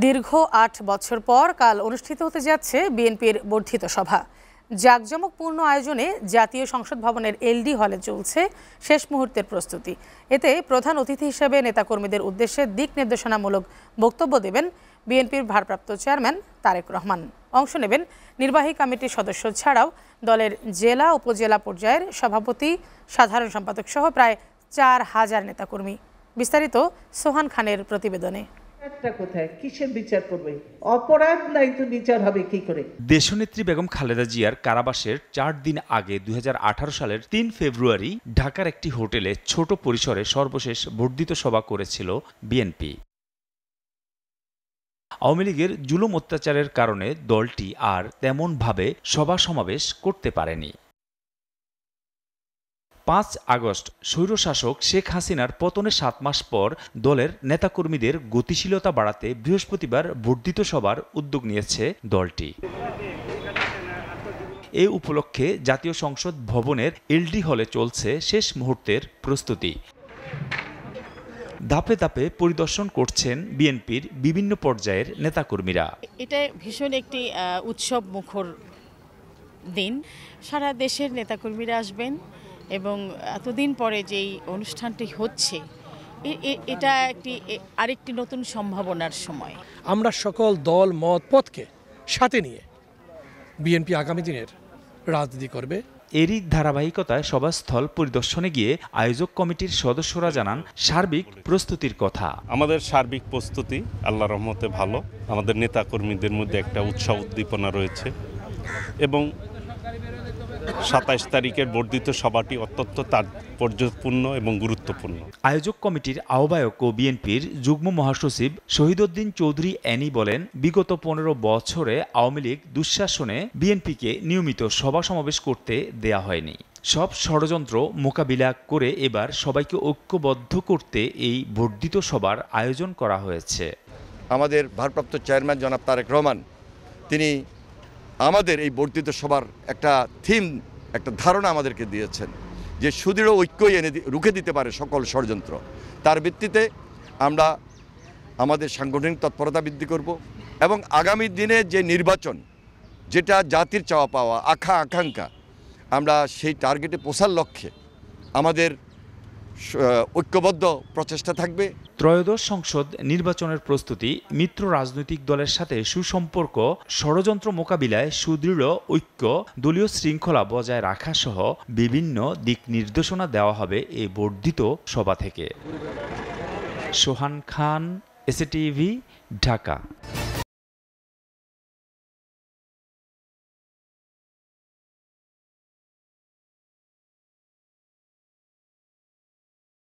দীর্ঘ ৮ বছর পর কাল অনুষ্ঠিত হতে যাচ্ছে বিএনপির বর্ধিত সভা। জাঁকজমকপূর্ণ আয়োজনে জাতীয় সংসদ ভবনের এলডি হলে চলছে শেষ মুহূর্তের প্রস্তুতি। এতে প্রধান অতিথি হিসেবে নেতাকর্মীদের উদ্দেশ্যে দিক নির্দেশনামূলক বক্তব্য দেবেন বিএনপির ভারপ্রাপ্ত চেয়ারম্যান তারেক রহমান। অংশ নেবেন নির্বাহী কমিটির সদস্য ছাড়াও দলের জেলা উপজেলা পর্যায়ের সভাপতি, সাধারণ সম্পাদক সহ প্রায় ৪,০০০ নেতাকর্মী। বিস্তারিত সোহান খানের প্রতিবেদনে। কোথায় কিসের বিচার করবে? অপরাধ নাই তো বিচার হবে কি করে? দেশনেত্রী বেগম খালেদা জিয়ার কারাবাসের ৪ দিন আগে ২০১৮ সালের ৩ ফেব্রুয়ারি ঢাকার একটি হোটেলে ছোট পরিসরে সর্বশেষ বর্ধিত সভা করেছিল বিএনপি। আওয়ামী লীগের জুলুম অত্যাচারের কারণে দলটি আর তেমনভাবে সভা সমাবেশ করতে পারেনি। ৫ আগস্ট স্বৈরশাসক শেখ হাসিনার পতনের ৭ মাস পর দলের নেতাকর্মীদের গতিশীলতা বাড়াতে বৃহস্পতিবার বর্ধিত সভার উদ্যোগ নিয়েছে দলটি। এ উপলক্ষে জাতীয় সংসদ ভবনের এলডি হলে চলছে শেষ মুহূর্তের প্রস্তুতি। ধাপে ধাপে পরিদর্শন করছেন বিএনপির বিভিন্ন পর্যায়ের নেতাকর্মীরা। এটা ভীষণ একটি উৎসব মুখর দিন। সারা দেশের নেতাকর্মীরা আসবেন এবং এতদিন পরে যেই অনুষ্ঠানটি হচ্ছে এটা আরেকটি নতুন সম্ভাবনার সময়। আমরা সকল দল মত পথকে সাথে নিয়ে বিএনপি আগামী দিনের রাজনীতি করবে। এরই ধারাবাহিকতায় সভাস্থল পরিদর্শনে গিয়ে আয়োজক কমিটির সদস্যরা জানান সার্বিক প্রস্তুতির কথা। আমাদের সার্বিক প্রস্তুতি আল্লাহর রহমতে ভালো। আমাদের নেতাকর্মীদের মধ্যে একটা উৎসাহ উদ্দীপনা রয়েছে এবং ২৭ তারিখের বর্ধিত সভাটি অত্যন্ত তাৎপর্যপূর্ণ এবং গুরুত্বপূর্ণ। আয়োজক কমিটির আহ্বায়ক ও বিএনপির যুগ্ম মহাসচিব শহীদউদ্দিন চৌধুরী অ্যানি বলেন, বিগত ১৫ বছরে আওয়ামী লীগ দুঃশাসনে বিএনপিকে নিয়মিত সভা সমাবেশ করতে দেয়া হয়নি। সব ষড়যন্ত্র মোকাবিলা করে এবার সবাইকে ঐক্যবদ্ধ করতে এই বর্ধিত সভার আয়োজন করা হয়েছে। আমাদের ভারপ্রাপ্ত চেয়ারম্যান জনাব তারেক রহমান তিনি আমাদের এই বর্ধিত সভার একটা থিম, একটা ধারণা আমাদেরকে দিয়েছেন যে সুদৃঢ় ঐক্যই রুখে দিতে পারে সকল ষড়যন্ত্র। তার ভিত্তিতে আমরা আমাদের সাংগঠনিক তৎপরতা বৃদ্ধি করব এবং আগামী দিনে যে নির্বাচন, যেটা জাতির চাওয়া পাওয়া আকাঙ্ক্ষা, আমরা সেই টার্গেটে পৌঁছার লক্ষ্যে আমাদের ঐক্যবদ্ধ প্রচেষ্টা থাকবে। ত্রয়োদশ সংসদ নির্বাচনের প্রস্তুতি, মিত্র রাজনৈতিক দলের সাথে সুসম্পর্ক, ষড়যন্ত্র মোকাবিলায় সুদৃঢ় ঐক্য, দলীয় শৃঙ্খলা বজায় রাখা সহ বিভিন্ন দিক নির্দেশনা দেওয়া হবে এই বর্ধিত সভা থেকে। সোহান খান, এসএটিভি, ঢাকা।